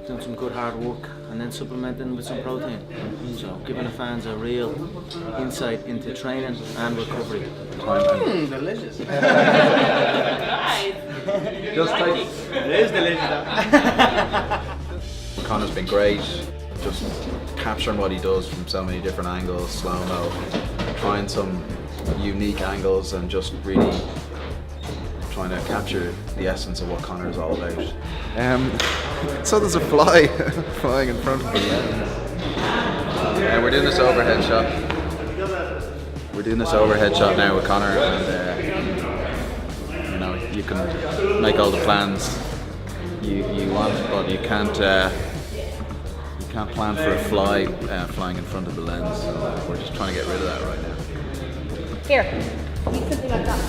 doing some good hard work, and then supplementing with some protein. So giving the fans a real insight into training and recovery. Delicious. Just like It is delicious. Conor's been great, just capturing what he does from so many different angles, slow-mo, trying some unique angles and just really trying to capture the essence of what Conor is all about. So there's a fly flying in front of me. And we're doing this overhead shot. We're doing this overhead shot now with Conor, and you know, you can make all the plans you want, but you can't plan for a fly flying in front of the lens. So we're just trying to get rid of that right now. Here, eat something like that.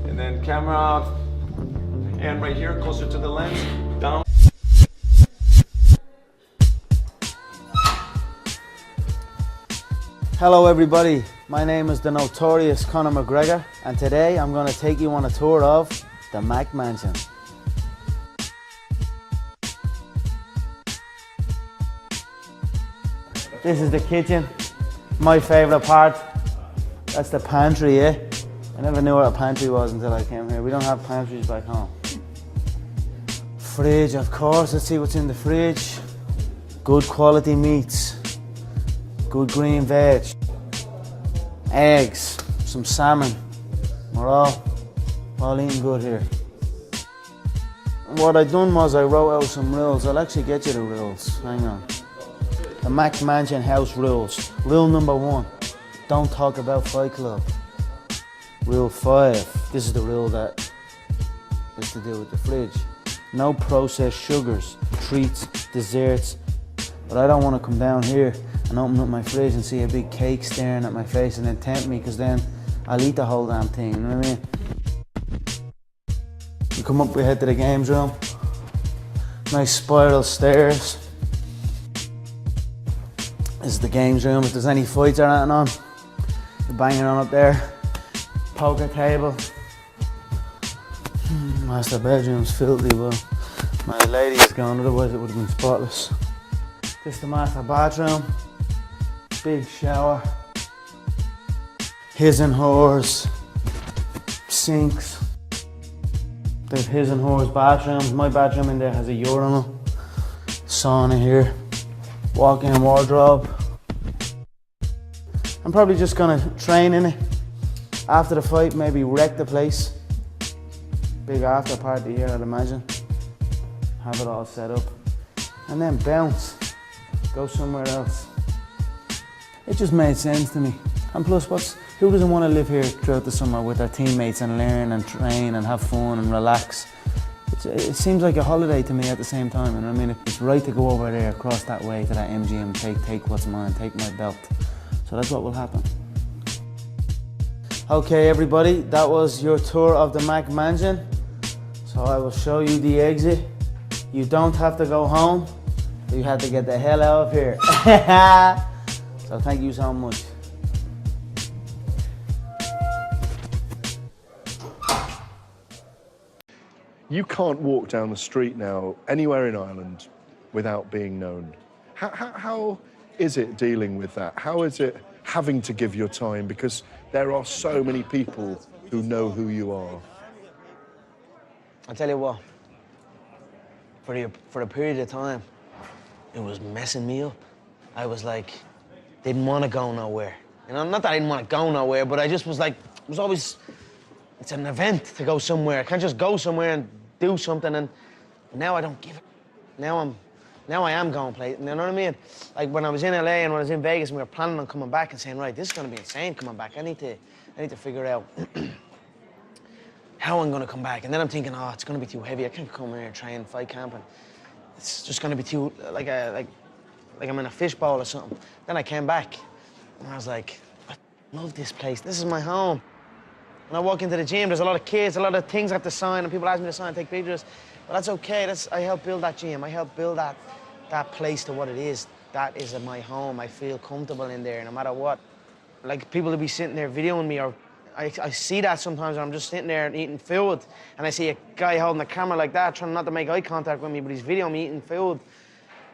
And then camera off. And right here, closer to the lens. Down. Hello everybody, my name is the notorious Conor McGregor, and today I'm going to take you on a tour of the Mac Mansion. This is the kitchen, my favourite part. That's the pantry, yeah? I never knew what a pantry was until I came here. We don't have pantries back home. Fridge, of course. Let's see what's in the fridge. Good quality meats. Good green veg. Eggs. Some salmon. We're all eating good here. What I done was I wrote out some rules. I'll actually get you the rules. Hang on. The Mac Mansion house rules. Rule number 1. Don't talk about Fight Club. Rule 5. This is the rule that is to do with the fridge. No processed sugars, treats, desserts. But I don't want to come down here and open up my fridge and see a big cake staring at my face and then tempt me, because then I'll eat the whole damn thing, you know what I mean? You come up, we head to the games room. Nice spiral stairs. This is the games room. If there's any fights or anything on, you're banging on up there. Poker table. Master bedroom's filthy, but my lady is gone, otherwise it would have been spotless. This is the master bathroom. Big shower. His and hers. Sinks. There's his and hers bathrooms. My bathroom in there has a urinal. Sauna here. Walk-in wardrobe. I'm probably just gonna train in it. After the fight, maybe wreck the place. Big after party here, I'd imagine. Have it all set up. And then bounce. Go somewhere else. It just made sense to me. And plus, who doesn't want to live here throughout the summer with their teammates and learn and train and have fun and relax? It seems like a holiday to me at the same time, you know what I mean? It's right to go over there, across that way to that MGM, take what's mine, take my belt. So that's what will happen. Okay everybody, that was your tour of the Mac Mansion. So I will show you the exit. You don't have to go home. You have to get the hell out of here. So thank you so much. You can't walk down the street now, anywhere in Ireland, without being known. How is it dealing with that? How is it having to give your time? Because there are so many people who know who you are. I'll tell you what, for a period of time, it was messing me up. I was like, didn't want to go nowhere. You know, not that I didn't want to go nowhere, but I just was like, it was always, it's an event to go somewhere. I can't just go somewhere and do something, and now I don't give it. Now I am going places, you know what I mean? Like when I was in LA and when I was in Vegas and we were planning on coming back and saying, right, this is gonna be insane coming back. I need to figure out how I'm gonna come back. And then I'm thinking, oh, it's gonna be too heavy. I can't come here and train, fight camp, and it's just gonna be too, like I'm in a fishbowl or something. Then I came back and I was like, I love this place. This is my home. When I walk into the gym, there's a lot of kids, a lot of things I have to sign, and people ask me to sign, take pictures. But that's okay. I help build that gym. I help build that place to what it is. That is my home. I feel comfortable in there, no matter what like people will be sitting there videoing me, or I see that sometimes. I'm just sitting there and eating food, and I see a guy holding the camera like that, trying not to make eye contact with me, but he's videoing me eating food.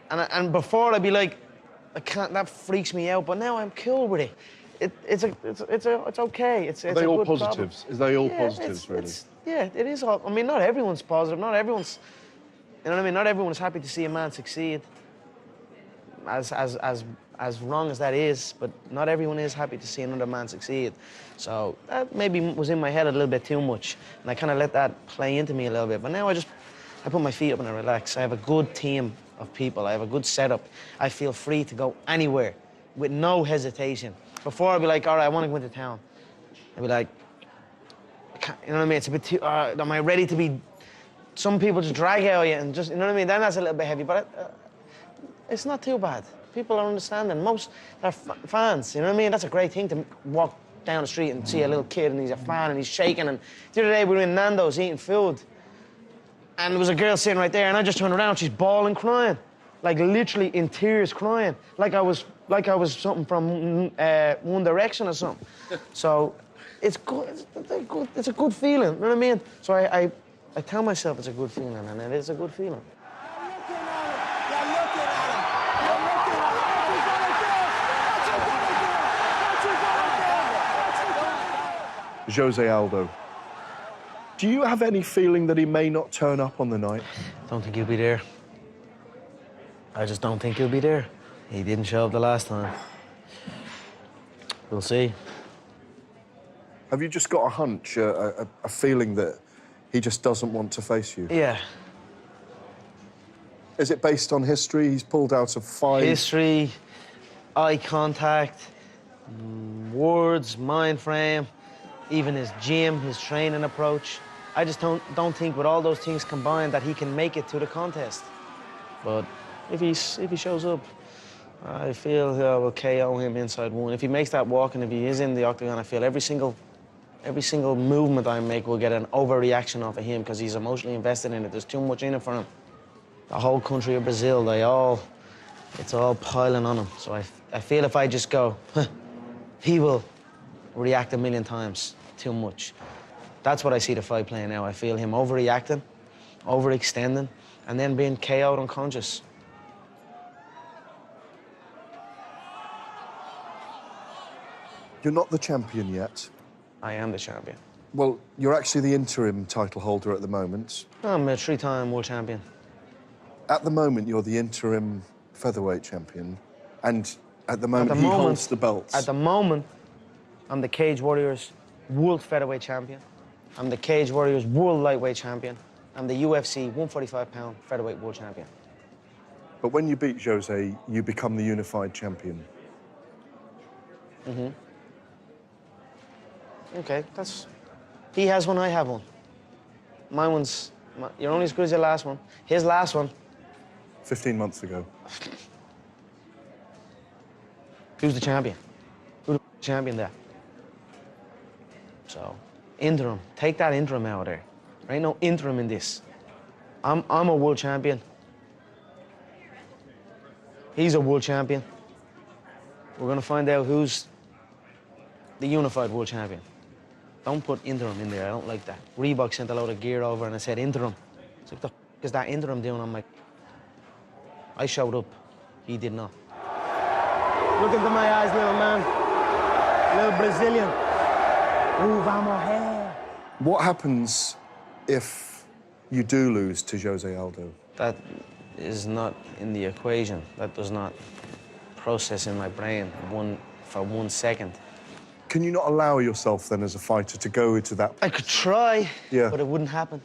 And before I'd be like, I can't. That freaks me out. But now I'm cool with it. It's okay. It's Are they a all good positives? problem. Is they all Yeah, positives, really? Yeah, it is all. I mean, not everyone's positive. Not everyone's. You know what I mean? Not everyone's happy to see a man succeed. As wrong as that is, but not everyone is happy to see another man succeed. So that maybe was in my head a little bit too much, and I kind of let that play into me a little bit. But now I put my feet up and I relax. I have a good team of people. I have a good setup. I feel free to go anywhere with no hesitation. Before I'd be like, all right, I want to go into town. I'd be like, you know what I mean? It's a bit too, am I ready to be, some people just drag out you and just, you know what I mean? Then that's a little bit heavy, but it's not too bad. People are understanding. Most are fans, you know what I mean? That's a great thing to walk down the street and see a little kid and he's a fan and he's shaking. And the other day we were in Nando's eating food and there was a girl sitting right there and I just turned around, she's bawling, crying. Like literally in tears, crying. Like I was something from One Direction or something. So it's good, it's a good feeling, you know what I mean? So I tell myself it's a good feeling and it is a good feeling. Jose Aldo. Do you have any feeling that he may not turn up on the night? Don't think he'll be there. I just don't think he'll be there. He didn't show up the last time. We'll see. Have you just got a hunch, a feeling that he just doesn't want to face you? Yeah. Is it based on history? He's pulled out of 5. History, eye contact, words, mind frame, even his gym, his training approach. I just don't think with all those things combined that he can make it to the contest. But if he shows up, I feel I will KO him inside 1. If he makes that walk and if he is in the octagon, I feel every single movement I make will get an overreaction off of him because he's emotionally invested in it. There's too much in it for him. The whole country of Brazil, it's all piling on him. So I feel if I just go, he will react a million times too much. That's what I see the fight playing now. I feel him overreacting, overextending, and then being KO'd unconscious. You're not the champion yet. I am the champion. Well, you're actually the interim title holder at the moment. I'm a 3-time world champion. At the moment, you're the interim featherweight champion, and at the moment, he holds the belts. At the moment, I'm the Cage Warriors World Featherweight Champion. I'm the Cage Warriors World Lightweight Champion. I'm the UFC 145-pound Featherweight World Champion. But when you beat Jose, you become the unified champion. Mm-hmm. Okay, he has one, I have one. You're only as good as your last one. His last one. 15 months ago. Who's the champion? Who's the champion there? So, interim. Take that interim out of there. There ain't no interim in this. I'm a world champion. He's a world champion. We're gonna find out who's the unified world champion. Don't put interim in there, I don't like that. Reebok sent a load of gear over and I said interim. So what the f is that interim doing? I'm like, I showed up, he did not. Look into my eyes, little man. Little Brazilian. Ooh, vamos here. What happens if you do lose to Jose Aldo? That is not in the equation. That does not process in my brain for 1 second. Can you not allow yourself then as a fighter to go into that? I could try, yeah, but it wouldn't happen.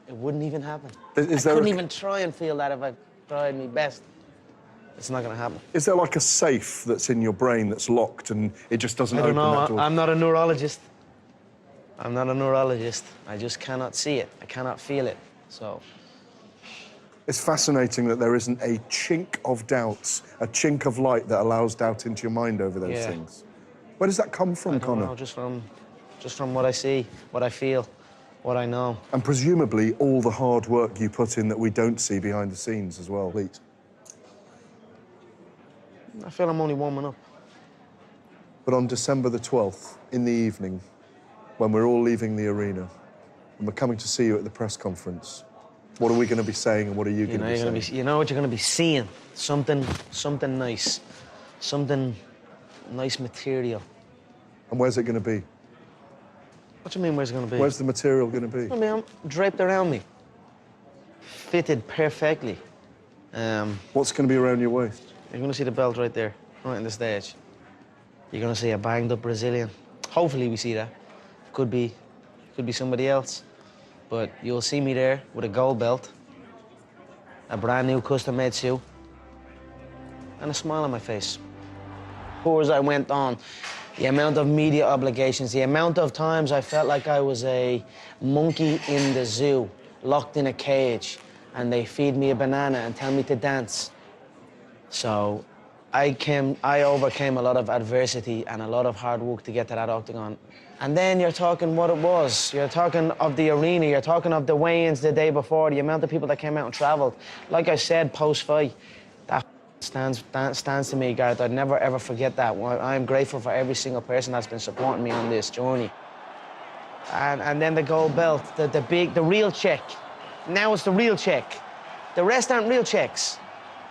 It wouldn't even happen. I couldn't even try and feel that if I tried my best. It's not gonna happen. Is there like a safe that's in your brain that's locked and it just doesn't open that door? I don't know. I'm not a neurologist. I'm not a neurologist. I just cannot see it. I cannot feel it. So. It's fascinating that there isn't a chink of doubts, a chink of light that allows doubt into your mind over those things. Where does that come from, Conor? Know, just from what I see, what I feel, what I know. And presumably all the hard work you put in that we don't see behind the scenes as well, Pete. I feel I'm only warming up. But on December the 12th, in the evening, when we're all leaving the arena, and we're coming to see you at the press conference, what are we going to be saying and what are you going to be saying? You know what you're going to be seeing? Something nice. Something nice material. And where's it going to be? What do you mean, where's it going to be? Where's the material going to be? I mean, I'm draped around me. Fitted perfectly. What's going to be around your waist? You're going to see the belt right there, right on the stage. You're going to see a banged-up Brazilian. Hopefully we see that. Could be somebody else. But you'll see me there with a gold belt, a brand new custom-made suit, and a smile on my face. As I went on, the amount of media obligations, the amount of times I felt like I was a monkey in the zoo, locked in a cage, and they feed me a banana and tell me to dance. So I overcame a lot of adversity and a lot of hard work to get to that octagon. And then you're talking what it was. You're talking of the arena. You're talking of the weigh-ins the day before, the amount of people that came out and traveled. Like I said, post-fight, that stands to me, Gareth. I'd never, ever forget that. I'm grateful for every single person that's been supporting me on this journey. And then the gold belt, the real check. Now it's the real check. The rest aren't real checks.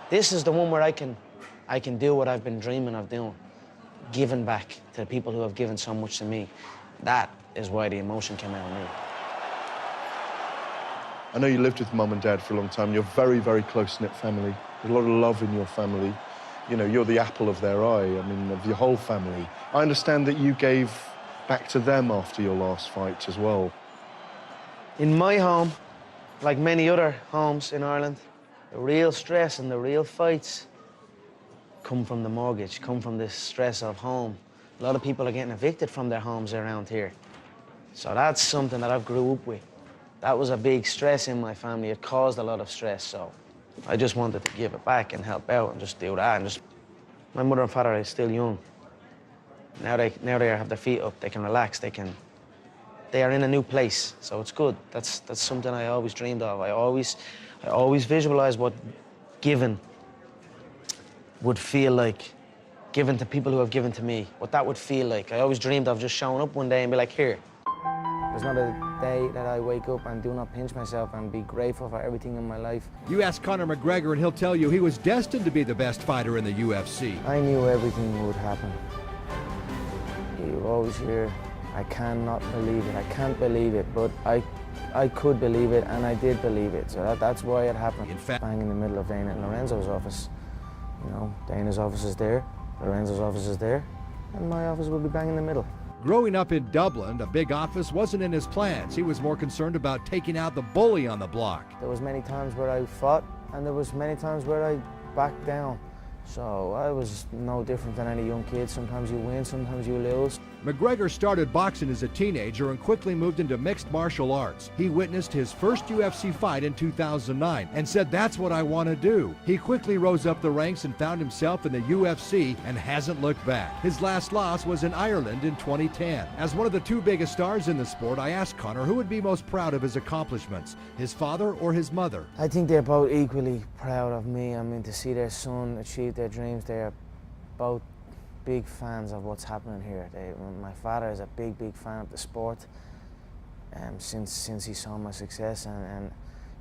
This is the one where I can do what I've been dreaming of doing, giving back to the people who have given so much to me. That is why the emotion came out of me. I know you lived with Mum and Dad for a long time. You're very, very close-knit family. There's a lot of love in your family. You know, you're the apple of their eye, I mean, of your whole family. I understand that you gave back to them after your last fight as well. In my home, like many other homes in Ireland, the real stress and the real fights come from the mortgage, come from the stress of home. A lot of people are getting evicted from their homes around here. So that's something that I've grew up with. That was a big stress in my family. It caused a lot of stress, so I just wanted to give it back and help out and just do that. And just, my mother and father are still young. Now they have their feet up, they can relax, they are in a new place, so it's good. That's something I always dreamed of. I always visualized what giving would feel like, given to people who have given to me, what that would feel like. I always dreamed of just showing up one day and be like, here. There's not a day that I wake up and do not pinch myself and be grateful for everything in my life. You ask Conor McGregor and he'll tell you he was destined to be the best fighter in the UFC. I knew everything would happen. You always hear, I cannot believe it, I can't believe it, but I could believe it and I did believe it, so that's why it happened. In fact, bang in the middle of Dana and Lorenzo's office. You know, Dana's office is there, Lorenzo's office is there, and my office will be bang in the middle. growing up in Dublin, a big office wasn't in his plans. He was more concerned about taking out the bully on the block. There was many times where I fought, and there was many times where I backed down. So I was no different than any young kid. Sometimes you win, sometimes you lose. McGregor started boxing as a teenager and quickly moved into mixed martial arts. He witnessed his first UFC fight in 2009 and said, "That's what I want to do." He quickly rose up the ranks and found himself in the UFC and hasn't looked back. His last loss was in Ireland in 2010. As one of the two biggest stars in the sport, I asked Conor who would be most proud of his accomplishments, his father or his mother. I think they're both equally proud of me. I mean, to see their son achieve their dreams, they're both big fans of what's happening here. My father is a big fan of the sport since he saw my success, and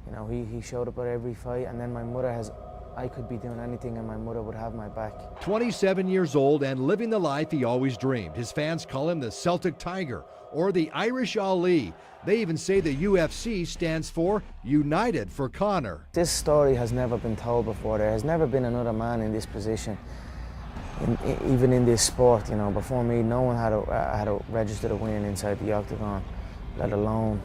you know, he showed up at every fight. And then my mother has, I could be doing anything and my mother would have my back. 27 years old and living the life he always dreamed. His fans call him the Celtic Tiger or the Irish Ali. They even say the UFC stands for United for Conor. This story has never been told before. There has never been another man in this position, even in this sport. You know, before me, no one had a registered a win inside the octagon, let alone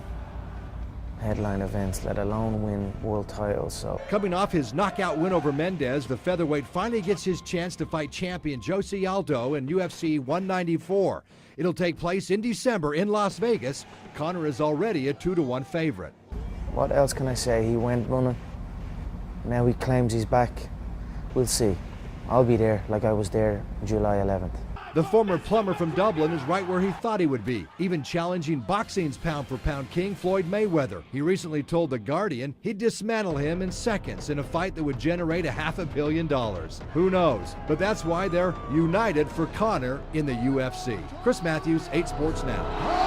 headline events, let alone win world titles. So, coming off his knockout win over Mendez, the featherweight finally gets his chance to fight champion Jose Aldo in UFC 194. It'll take place in December in Las Vegas. Conor is already a 2-1 favorite. What else can I say? He went running. Now he claims he's back. We'll see. I'll be there like I was there July 11th. The former plumber from Dublin is right where he thought he would be, even challenging boxing's pound-for-pound king Floyd Mayweather. He recently told The Guardian he'd dismantle him in seconds in a fight that would generate $500 million. Who knows? But that's why they're united for Conor in the UFC. Chris Matthews, 8 Sports Now.